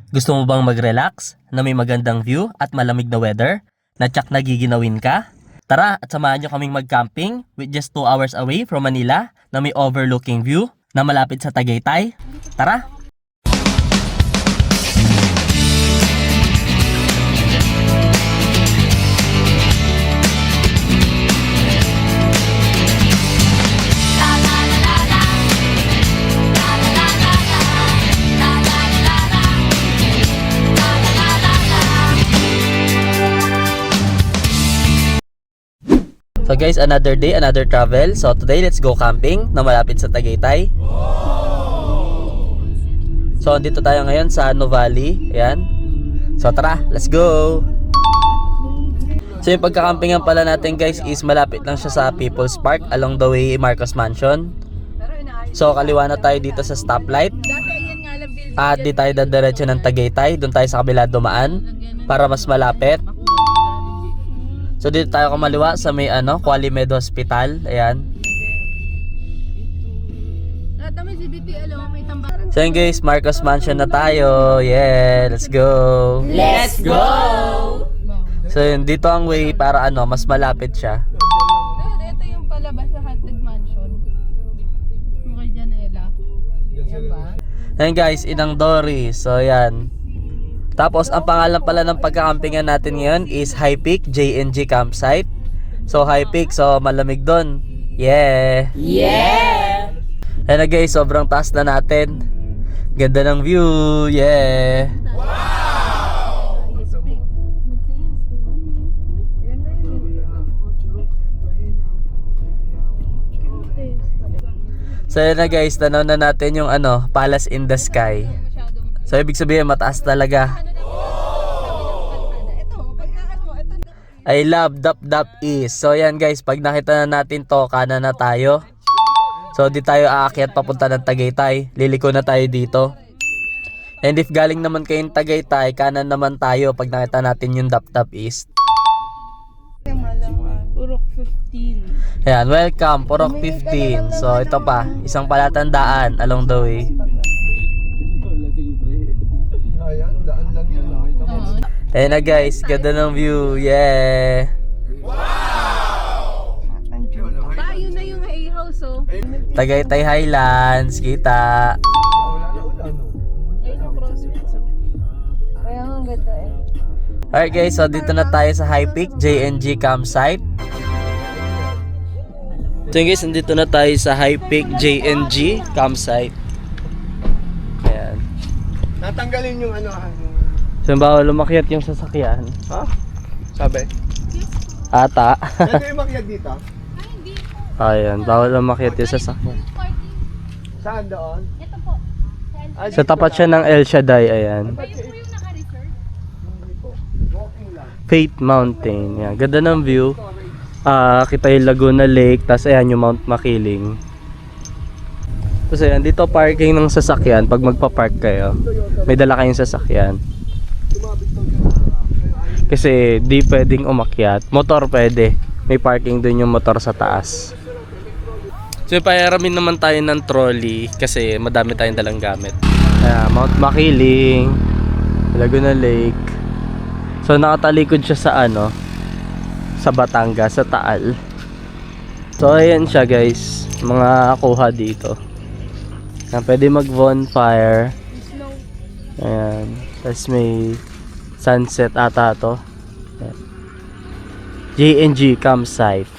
Gusto mo bang mag-relax na may magandang view at malamig na weather na tsak na giginawin ka? Tara at samahan nyo kaming mag-camping with just 2 hours away from Manila na may overlooking view na malapit sa Tagaytay. Tara! So guys, another day, another travel. So today, let's go camping na malapit sa Tagaytay. So dito tayo ngayon sa Nuvali. Ayan. So tara, let's go! So yung pagkakampingan pala natin guys is malapit lang siya sa People's Park along the way Marcos Mansion. So kaliwa na tayo dito sa stoplight. At di tayo dadiretso ng Tagaytay. Doon tayo sa kabila dumaan para mas malapit. So dito tayo kumaliwa sa may Qualimed Hospital. Ayan. So yun guys, Marcos Mansion na tayo. Yeah, let's go. Let's go! So yun, dito ang way para mas malapit siya. Ito yung palabas sa Haunted Mansion. Yung kay Janela. Diba? Ayan guys, Inang Dory. So yan. Tapos ang pangalan pala ng pagkakampingan natin ngayon is High Peak JNG Campsite. So High Peak, so malamig doon. Yeah! Yeah! Ayan na guys, sobrang taas na natin. Ganda ng view. Yeah! So ayan na guys, tanaw na natin yung Palace in the Sky. So ibig sabihin mataas talaga. I love Dap Dap East. So yan guys, pag nakita na natin to, kanan na tayo. So di tayo aakyat papunta ng Tagaytay. Liliko na tayo dito. And if galing naman kayong Tagaytay, kanan naman tayo pag nakita natin yung Dap Dap East. Purok 15. Ayan, welcome, Purok 15. So ito pa, isang palatandaan along the way. Ayan na guys, ganda ng view. Yeah! Pa, yun na yung hay house, oh. Tagaytay Highlands, kita. Ayun yung crossroads, oh. Kaya ang ganda eh. Alright guys, so dito na tayo sa High Peak JNG Campsite. So guys, nandito na tayo sa High Peak JNG Campsite. Ayan. Natanggalin yung So bawal lumakyat yung sasakyan. Ha? Sabi? Ata. Pwede yung makyat dito? Ayan, bawal lumakyat yung sasakyan. Saan doon? Ito po. Sa tapat siya ng El Shaddai, ayan. Kayo po yung naka-reserve? Walking lang. Faith Mountain. Ayan, ganda ng view. Kita yung Laguna Lake, tas ayan yung Mount Makiling. Tapos ayan, dito parking ng sasakyan. Pag magpa-park kayo, may dala kayong sasakyan. Kasi di pwedeng umakyat. Motor pwede. May parking dun yung motor sa taas. So pahiramin naman tayo ng trolley kasi madami tayong dalang gamit. Mount Makiling, Laguna Lake. So nakatalikod siya sa sa Batangas, sa Taal. So ayan siya guys, mga kuha dito. Pwede mag bonfire. Ayan. Tapos may sunset ata to. JNG Campsite.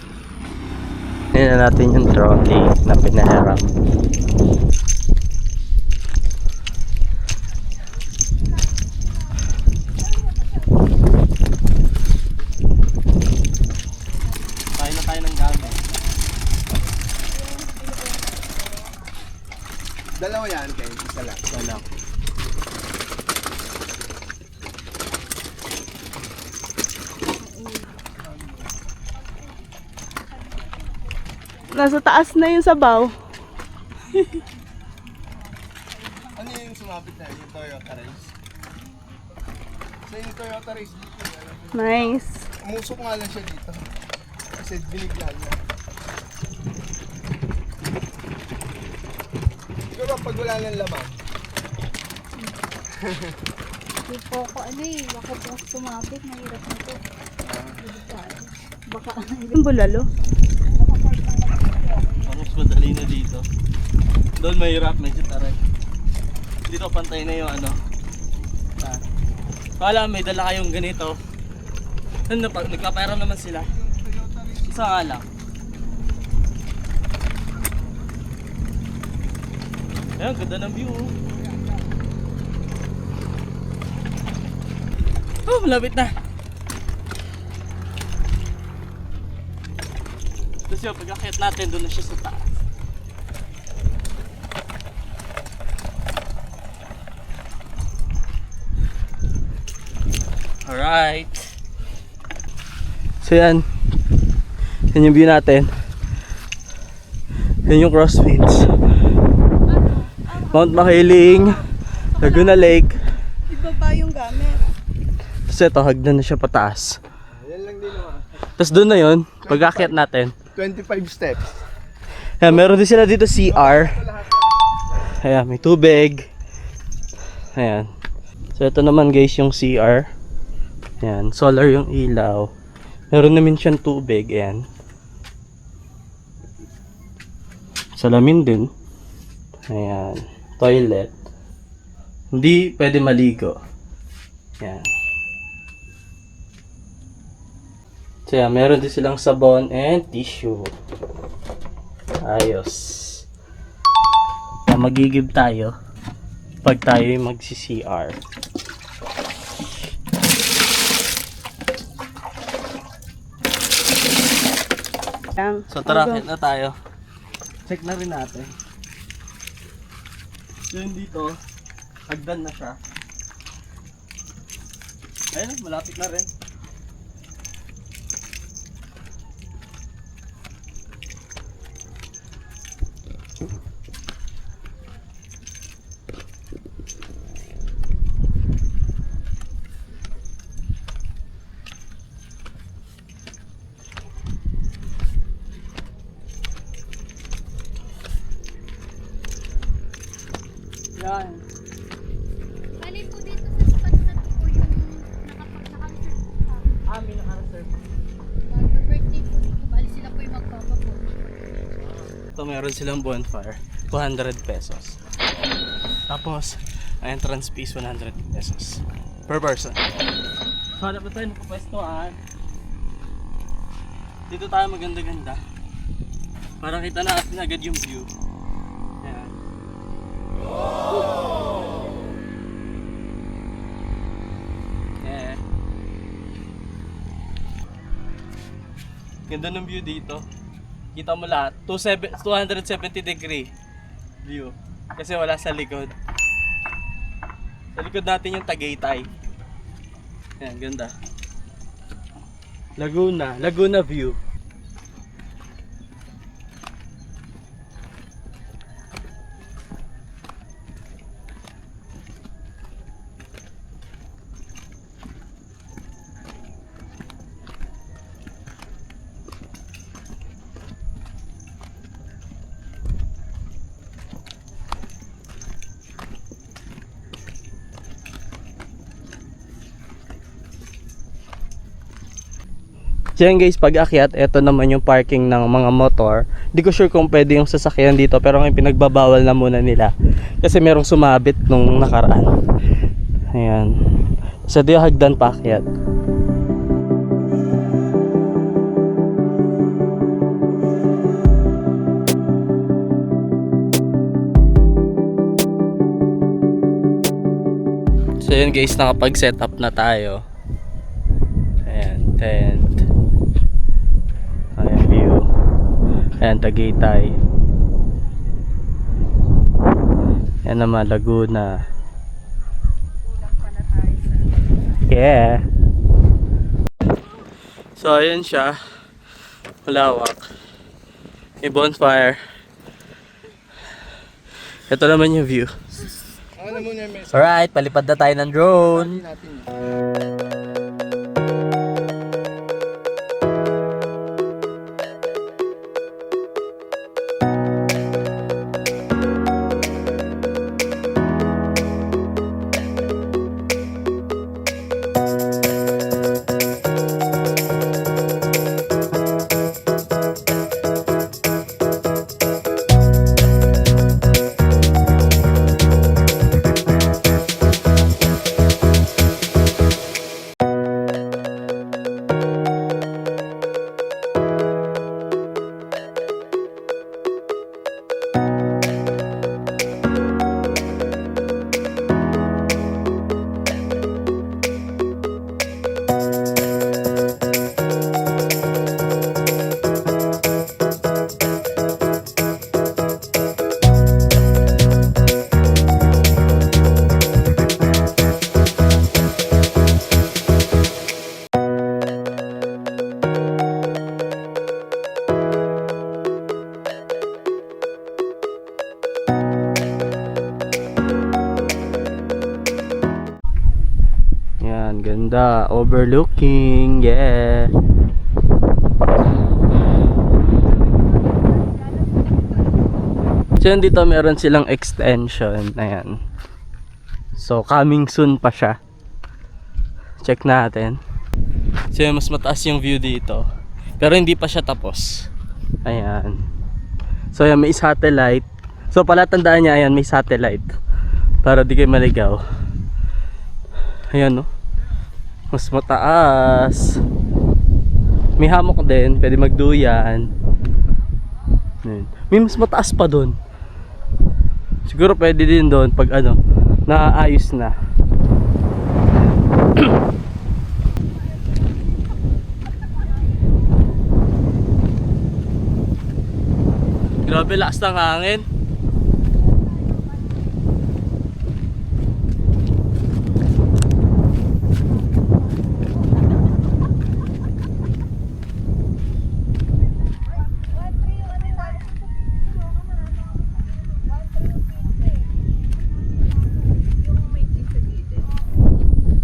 Tingnan natin yung trolley na pinahiram. Tayo na tayo ng gamit. Dalawa yan, Ken. Isa lang. Wala. Nasa taas na yung sabaw. Ano yung sumabit na? Yung Toyota Race? So yung Toyota Race dito. Nice. Umusok nga lang siya dito. Kasi binigyan niya. Siguro pag wala ng laman. Hindi po ako baka po ako sumabit, mahirap na to. Baka Yung bulalo. Mas madali na dito. Doon mahirap, medyo taray. Dito pantay na yung ano. Kala may dala kayong ganito. Nagpapairam naman sila. Isa nga lang. Ayun, ganda ng view. Oh, malapit na. Tapos yun, pag-akit natin, doon na siya sa taas. Alright. So yan. Yan yung view natin. Yan yung crossfits. Mount Makiling, Laguna Lake. Iba ba yung gamit? Tapos ito, hagdan na siya pataas. Yan lang din naman. Tapos doon na yun, pag-akit natin. 25 steps. Ayan, meron din sila dito CR. Ayan, may tubig. Ayan. So ito naman guys yung CR. Ayan, solar yung ilaw. Meron namin siyang tubig. Ayan. Salamin din. Ayan. Toilet. Hindi pwede maligo. Ayan. So yan, meron din silang sabon and tissue. Ayos. Magigib tayo pag tayo magsi-CR. So tara, kahit na tayo. Check na rin natin. So yun dito, hagdan na siya. Ayun, malapit na rin. Yan. bali po dito sa spot na to po yung naka-reserve po ka. May naka-reserve. Mag-birthday po dito, bali sila po yung magpapa po. Ito meron silang bonfire, 200 pesos. Tapos, entrance fees 100 pesos per person. So, hanap na tayo ng pwestuhan. Dito tayo maganda-ganda. Para kita natin agad yung view. Ayan. Yeah. Ganda ng view dito. Kita mo lahat. 270 degree view. Kasi wala sa likod. Sa likod natin yung Tagaytay. Ayan, ganda. Laguna view. So yan guys, pag akyat, ito naman yung parking ng mga motor. Hindi ko sure kung pwede yung sasakyan dito, pero ngayon pinagbabawal na muna nila. Kasi merong sumabit nung nakaraan. Ayan. So ito yung hagdan pa akyat. So yun guys, nakapag-set up na tayo. Ayan, tent. Ayan view. Ayan, Tagaytay. Ayan naman, Laguna. Yeah. So ayan siya. Malawak. May bonfire. Ito naman yung view. Ano muna yung mesa? Alright, palipad na tayo ng drone. Natin. Ayan, ganda. Overlooking. Yeah. So yun, dito meron silang extension. Ayan. So coming soon pa siya. Check natin. So yun, mas mataas yung view dito. Pero hindi pa siya tapos. Ayan. So yan, may satellite. So pala tandaan niya, ayan, may satellite. Para di kayo maligaw. Ayan, no? Mas mataas. May hammock din, pwede magduyan. Ayan. May mas mataas pa doon. Siguro pwede din doon pag ano, naayos na. Grabe, lakas ng hangin.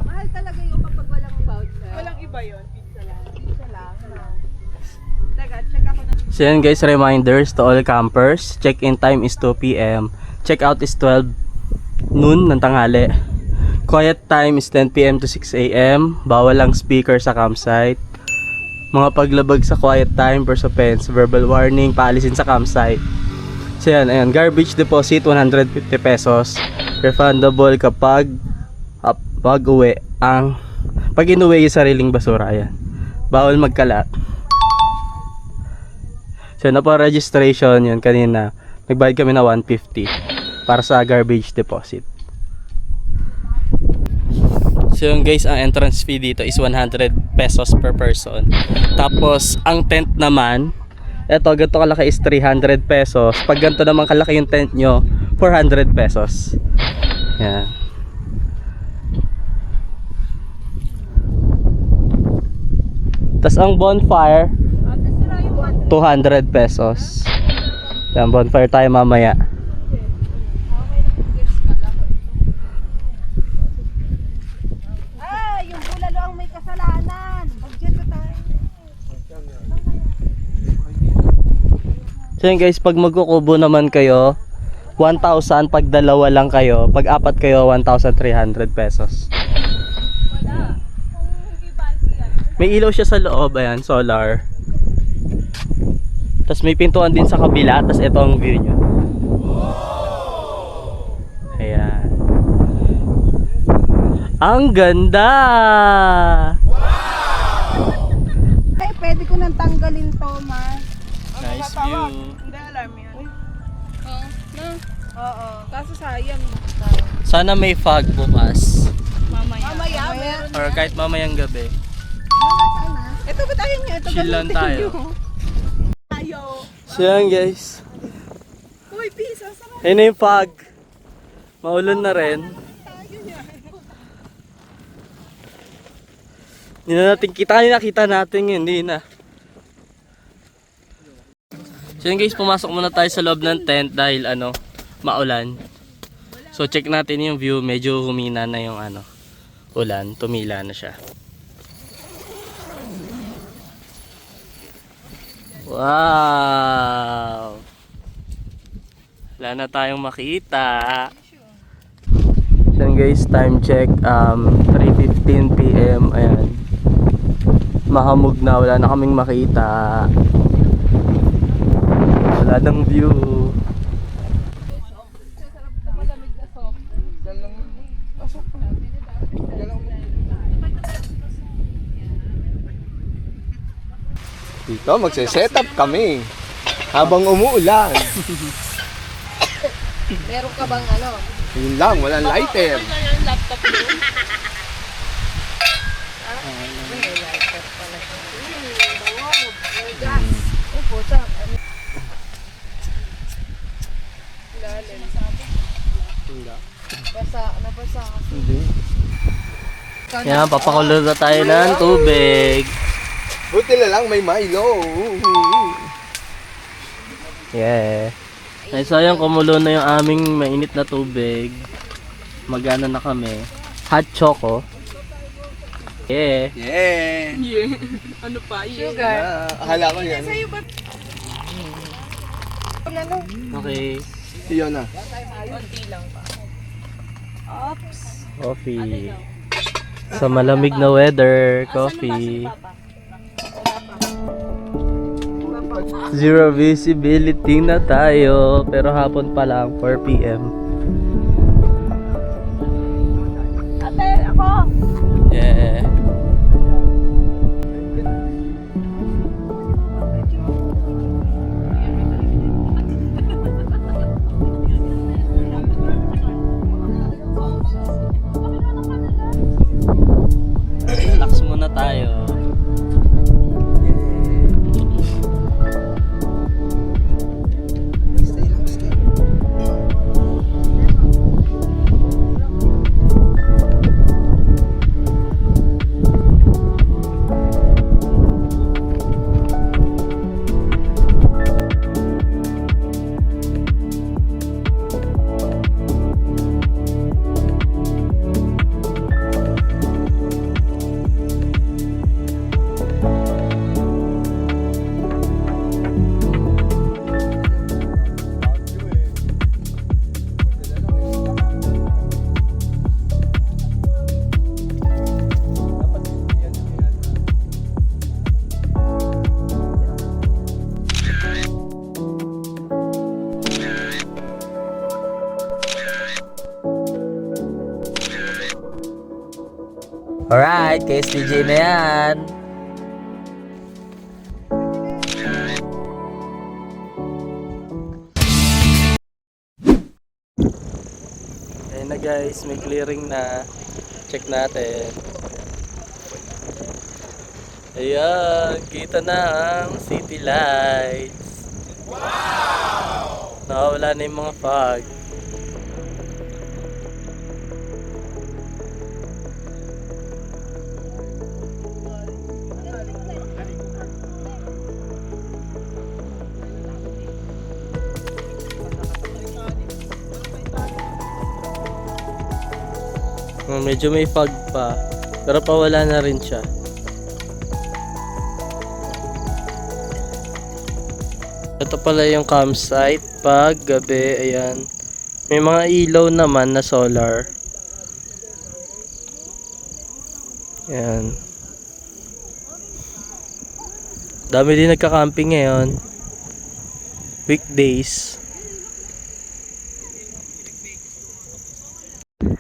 Mahal talaga yung kapag walang voucher. Walang iba yun. Pizza lang. Pizza lang. Teka, check ako na. So yan guys, reminders to all campers. Check-in time is 2 PM. Check-out is 12 noon ng tanghali. Quiet time is 10 PM to 6 AM. Bawal ang speaker sa campsite. Mga paglabag sa quiet time, first offense, verbal warning, paalisin sa campsite. So yan, ayan, garbage deposit 150 pesos. Refundable kapag pag-uwi ang pag inuwi yung sariling basura. Ayan. Bawal magkalat. So na po registration yun kanina. Nagbayad kami na 150 para sa garbage deposit. So yun guys, ang entrance fee dito is 100 pesos per person. Tapos ang tent naman, eto ganito kalaki is 300 pesos. Pag ganito naman kalaki yung tent nyo, 400 pesos. Yan. Tapos ang bonfire, 200 pesos. Yan, bonfire tayo mamaya. Yung bulalo ang may kasalanan. Budget na tayo. So yun guys, pag magkukubo naman kayo, 1,000 pag dalawa lang kayo, pag apat kayo 1,300 pesos. May ilaw siya sa loob, ayan, solar. Tapos may pintuan din sa kabila, tapos ito ang view nyo. Ayan. Ang ganda! Ay, pwede ko nang tanggalin to, Mas. Nice view. Hindi, alarm yan. Oo. No? Oo. Kaso sayang. Sana may fog bukas. Mamaya. Mamaya, meron. Or kahit mamayang gabi. Ito ba tayo nyo? Ito Chill lang tayo. Tayo. So yan guys. Uy, pisa. Sarap. Ayun na yung fog. Maulan na rin. Hindi na natin kita. Kanina kita natin yun. Hindi na. So yun guys, pumasok muna tayo sa loob ng tent dahil ano, maulan. So check natin yung view. Medyo humina na yung ano, ulan. Tumila na siya. Wow! Wala na tayong makita. So guys, time check 3:15 PM. Ayan. Mahamog na, wala na kaming makita. Wala nang view. Dito, magse-setup kami habang umuulan. Meron ka bang ano? Yun lang, walang lighter. Yung laptop mo? May gas. Upo, sa. Lalim. Basa, nabasa kasi. Hindi. Yan, papakulo na tayo ng tubig. Buti na lang may Milo. Yeah. Ay, sayang kumulo na yung aming mainit na tubig. Magana na kami. Hot choco. Yeah. Yeah! Ano pa? Sugar. Akala ko yan. Sa'yo ba? Ano? Okay. Iyon na. Konti lang pa. Oops. Coffee. Sa malamig na weather, coffee. Zero visibility na tayo, pero hapon pa lang, 4 p.m. Ate, ako! Yeah. Relax muna tayo. Alright, KSTJ na yan. Ayan na guys, may clearing na. Check natin. Ayan, kita na ang city lights. Wow! Nakawala na yung mga fog. Medyo may fog pa, pero pawala na rin siya. Ito pala yung campsite pag gabi, ayan. May mga ilaw naman na solar. Ayan. Dami din nagka-camping ngayon. Weekdays.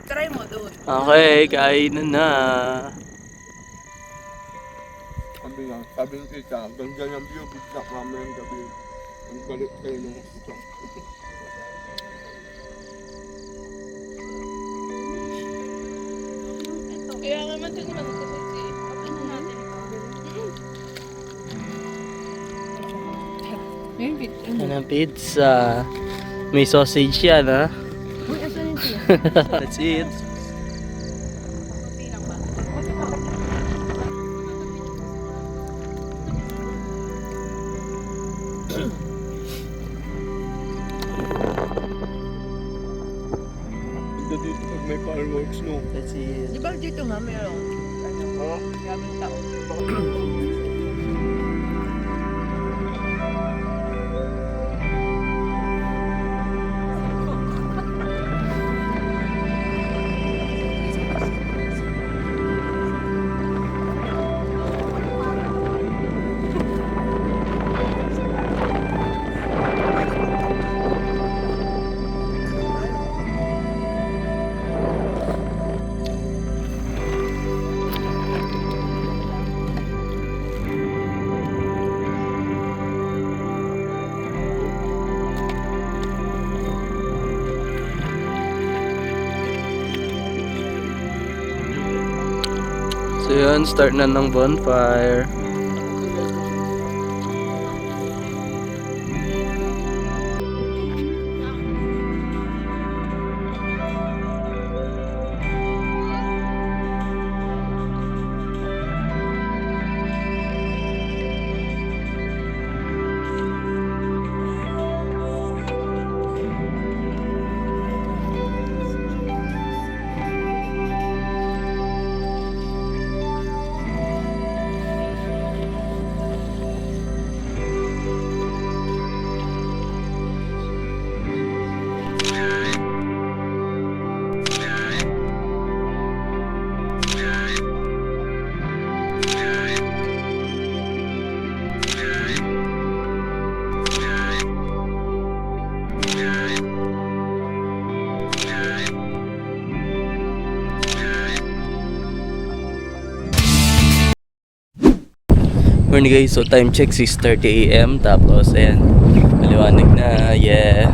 Try mo doon. Okay, kain na. Sabi ng tita, ganda ng view, bigla mamayang gabi. Ang galit kayo ng gusto. Kaya naman ito naman kasi kapag na natin ito. Yan ang pizza. May sausage yan, ha? Uy, asan yung siya? That's it. Konti lang ba? Ganda dito pag may fireworks, no? That's it. Di ba dito nga mayroong grabing tao? So yun, start na ng bonfire. Morning guys, so time check 6:30 AM. Tapos ayan, maliwanag na, yeah.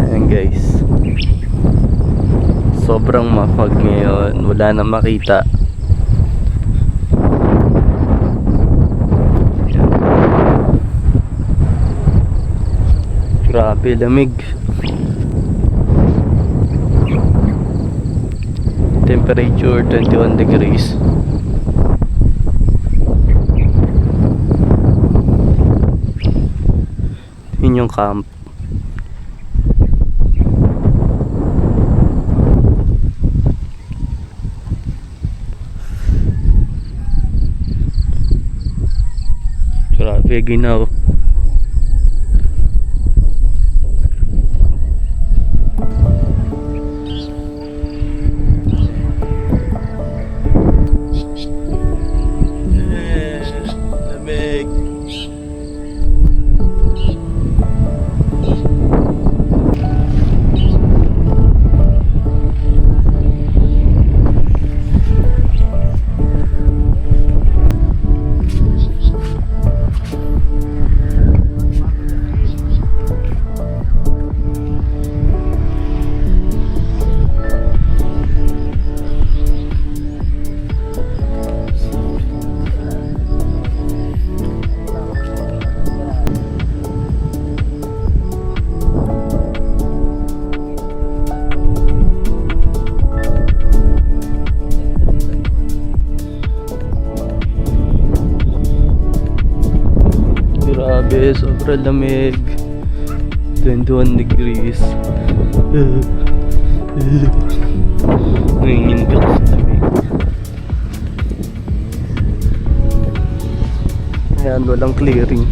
Ayan guys, sobrang mapag ngayon, wala na makita. Ayan. Grabe, lamig. Temperature 21 degrees. Yun yung camp. Grabe, ginaw. Lamig. Grabe, sobrang lamig. 21 degrees. Nanginginig ako sa lamig. Ayan, walang clearing.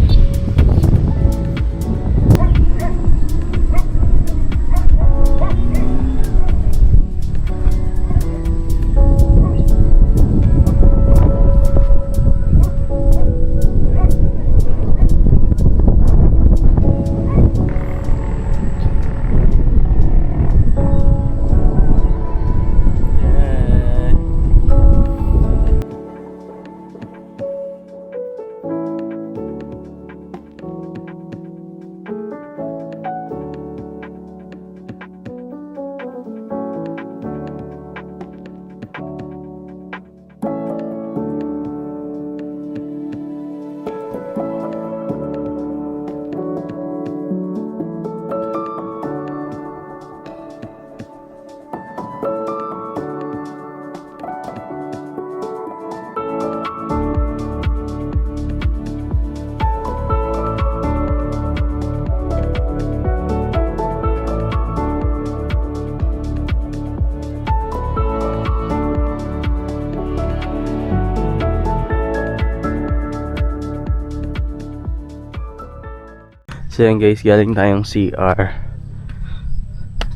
So yan guys, galing tayong CR.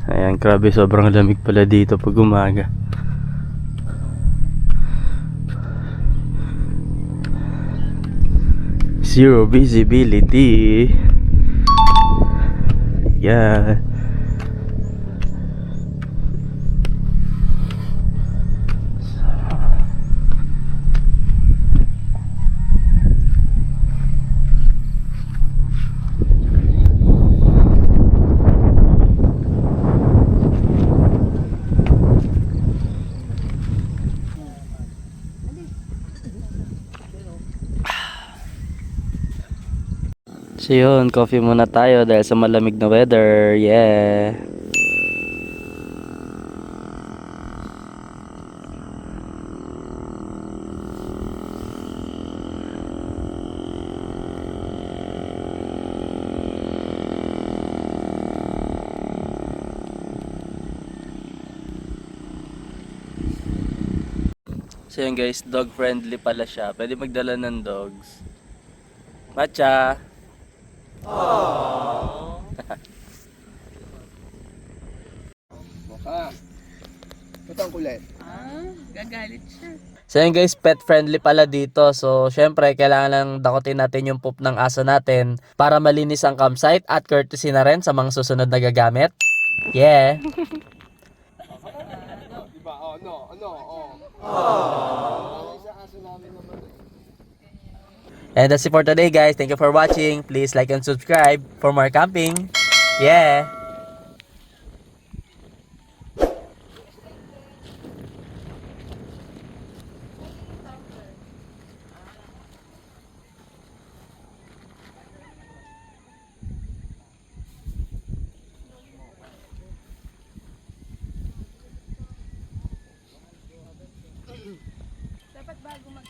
Ayan, grabe, sobrang lamig pala dito pag umaga. Zero visibility. Yeah. So yun, coffee muna tayo dahil sa malamig na weather. Yeah. So yun guys, dog friendly pala siya. Pwede magdala ng dogs. Matcha! Mukha. Ito ang kulit. Gagalit siya. So yun guys, pet friendly pala dito. So syempre, kailangan lang dakutin natin yung poop ng aso natin para malinis ang campsite at courtesy na rin sa mga susunod na gagamit. Yeah! Sa aso namin naman. And that's it for today, guys. Thank you for watching. Please like and subscribe for more camping. Yeah. Dapat bago mag